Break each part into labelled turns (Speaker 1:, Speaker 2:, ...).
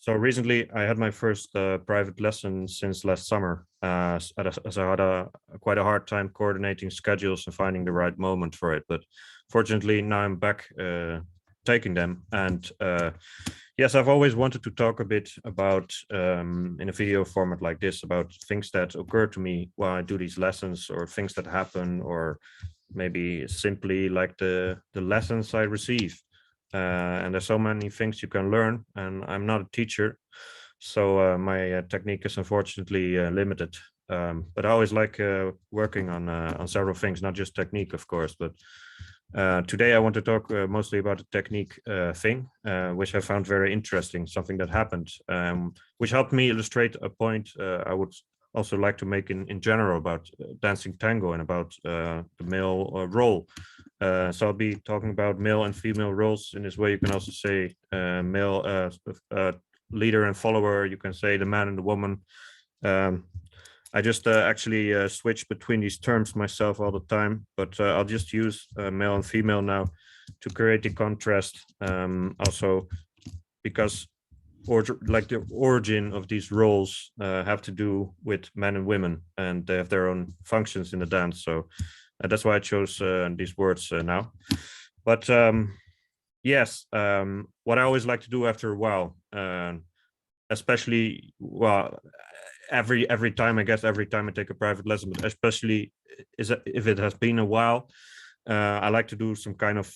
Speaker 1: So recently, I had my first private lesson since last summer, as I had quite a hard time coordinating schedules and finding the right moment for it. But fortunately, now I'm back taking them. And yes, I've always wanted to talk a bit about, in a video format like this, about things that occur to me while I do these lessons, or things that happen, or maybe simply like the lessons I receive. And there's so many things you can learn, and I'm not a teacher, so my technique is unfortunately limited. But I always like working on several things, not just technique, of course. But today I want to talk mostly about the technique thing, which I found very interesting, something that happened, which helped me illustrate a point I would also like to make in general about dancing tango and about the male role. So I'll be talking about male and female roles. In this way, you can also say male leader and follower. You can say the man and the woman. I just actually switch between these terms myself all the time, but I'll just use male and female now to create the contrast. Also, because like the origin of these roles have to do with men and women, and they have their own functions in the dance. So that's why I chose these words now. But yes, what I always like to do after a while, especially, well, every time, I guess, every time I take a private lesson, but especially if it has been a while, I like to do some kind of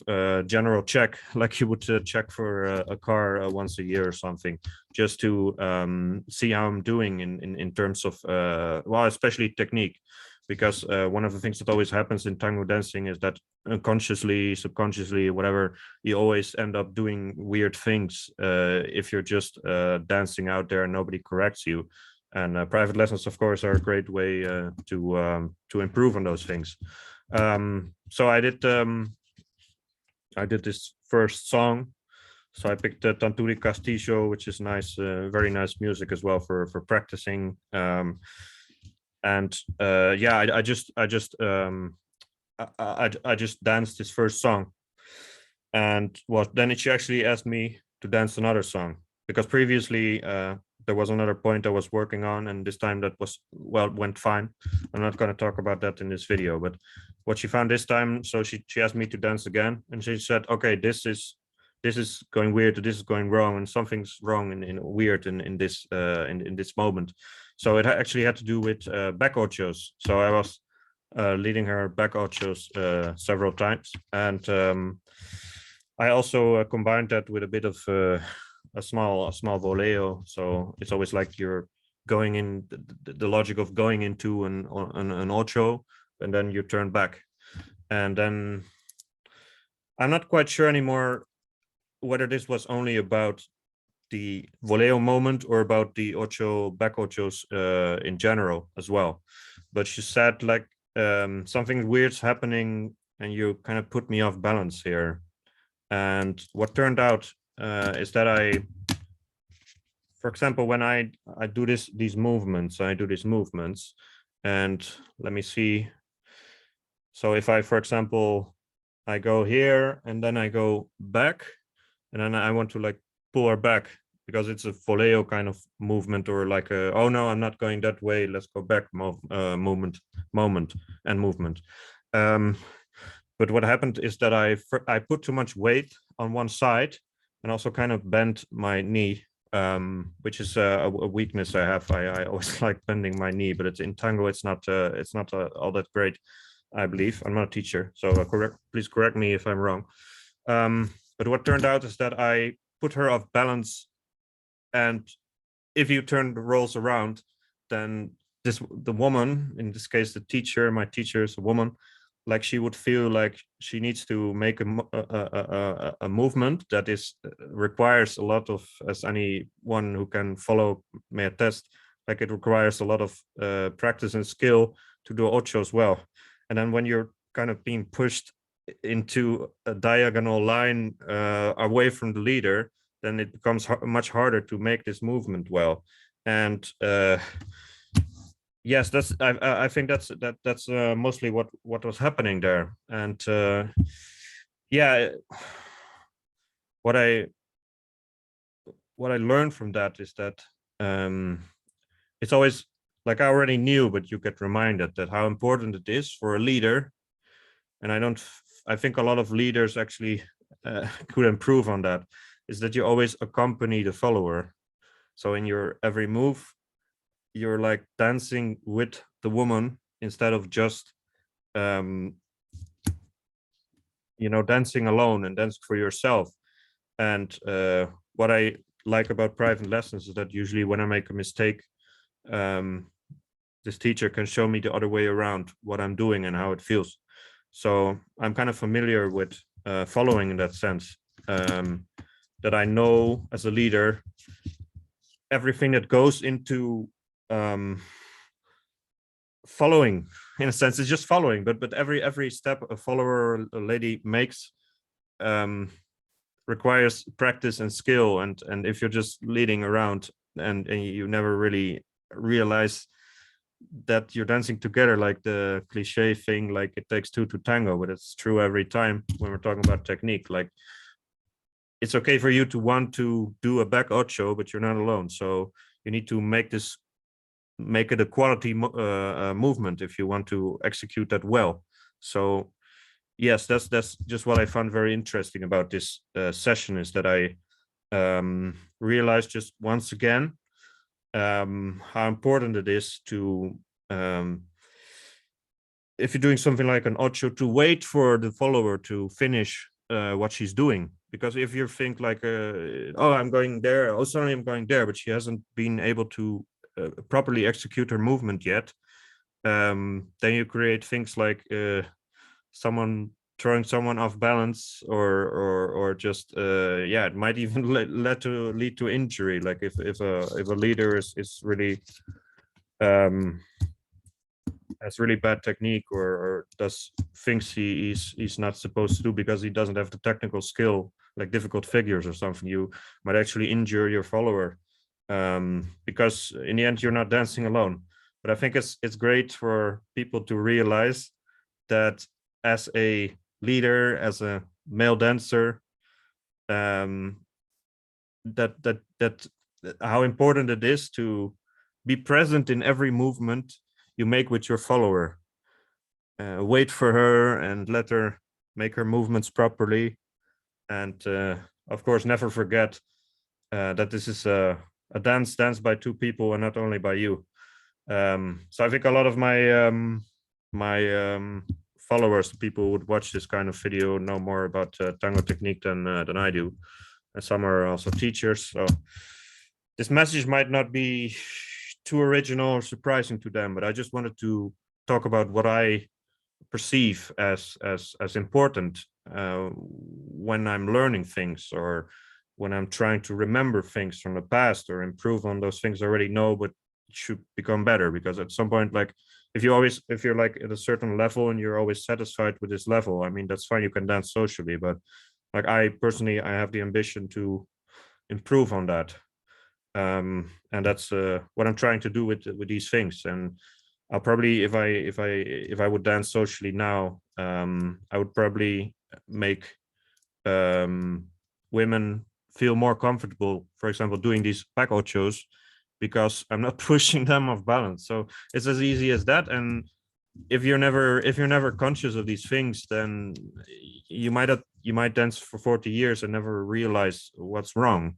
Speaker 1: general check, like you would check for a car once a year or something, just to see how I'm doing in terms of, well, especially technique. Because one of the things that always happens in tango dancing is that unconsciously, subconsciously, whatever, you always end up doing weird things if you're just dancing out there and nobody corrects you. And private lessons, of course, are a great way to improve on those things. So I did this first song. So I picked Tanturi Castillo, which is nice, very nice music as well for practicing. And yeah, I just danced this first song, and then she actually asked me to dance another song, because previously there was another point I was working on, and this time that was, well, went fine. I'm not going to talk about that in this video, but what she found this time, so she asked me to dance again, and she said, okay, this is going weird, this is going wrong, and something's wrong in weird in this in this moment. So it actually had to do with back ochos. So I was leading her back ochos several times, and I also combined that with a bit of a small voleo. So it's always like you're going in the logic of going into an ocho, and then you turn back. And then I'm not quite sure anymore whether this was only about the voleo moment or about the ocho back ochos in general as well. But she said, like, something weird's happening and you kind of put me off balance here. And what turned out is that for example, when I do these movements, and let me see. So if I, for example, I go here and then I go back, and then I want to like pull her back, because it's a voleo kind of movement, or like a, oh no, I'm not going that way, let's go back moment. But what happened is that I put too much weight on one side, and also kind of bent my knee, which is a weakness I have. I always like bending my knee, but it's in tango, it's not all that great, I believe. I'm not a teacher, so please correct me if I'm wrong. But what turned out is that I put her off balance, and if you turn the roles around, then the woman, in this case the teacher, my teacher is a woman, like she would feel like she needs to make a movement that requires a lot of, as anyone who can follow may attest, like it requires a lot of practice and skill to do ocho as well. And then when you're kind of being pushed into a diagonal line away from the leader, then it becomes much harder to make this movement well. And yes, I think that's mostly what was happening there. And yeah, what I what I learned from that is that it's always like I already knew, but you get reminded that how important it is for a leader. And I think a lot of leaders actually could improve on that, is that you always accompany the follower. So in your every move, you're like dancing with the woman instead of just dancing alone and dancing for yourself. And what I like about private lessons is that usually when I make a mistake, this teacher can show me the other way around what I'm doing and how it feels. So I'm kind of familiar with following in that sense, that I know as a leader everything that goes into following. In a sense, it's just following, but every step a follower or a lady makes requires practice and skill. And if you're just leading around and you never really realize that you're dancing together, like the cliche thing, like it takes two to tango, but it's true every time when we're talking about technique. Like, it's okay for you to want to do a back ocho, but you're not alone. So you need to make it a quality movement if you want to execute that well. So yes, that's just what I found very interesting about this session, is that I realized just once again how important it is to, if you're doing something like an ocho, to wait for the follower to finish what she's doing. Because if you think like, oh, I'm going there, oh, sorry, I'm going there, but she hasn't been able to properly execute her movement yet, then you create things like someone throwing someone off balance, or just it might even lead to injury. Like if a leader is really has really bad technique, or does things he's not supposed to do because he doesn't have the technical skill, like difficult figures or something, you might actually injure your follower, because in the end you're not dancing alone. But I think it's great for people to realize that as a leader, as a male dancer, that how important it is to be present in every movement you make with your follower. Wait for her and let her make her movements properly, and of course never forget that this is a dance by two people and not only by you. So I think a lot of my followers, the people who would watch this kind of video, know more about tango technique than I do, and some are also teachers. So this message might not be too original or surprising to them, but I just wanted to talk about what I perceive as important when I'm learning things, or when I'm trying to remember things from the past, or improve on those things I already know but should become better. Because at some point, like if you're like at a certain level and you're always satisfied with this level, I mean, that's fine, you can dance socially, but like I personally, I have the ambition to improve on that, and that's what I'm trying to do with these things. And I'll probably, if I would dance socially now, I would probably make women feel more comfortable, for example, doing these back ochos, because I'm not pushing them off balance. So it's as easy as that. And if you're never conscious of these things, then you might dance for 40 years and never realize what's wrong.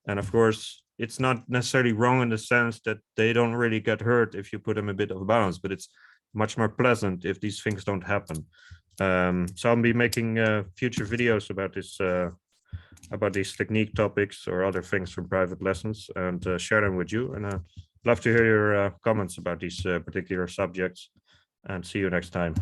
Speaker 1: And of course, it's not necessarily wrong in the sense that they don't really get hurt if you put them a bit of balance, but it's much more pleasant if these things don't happen. So I'll be making future videos about this, about these technique topics or other things from private lessons, and share them with you. And I'd love to hear your comments about these particular subjects, and see you next time.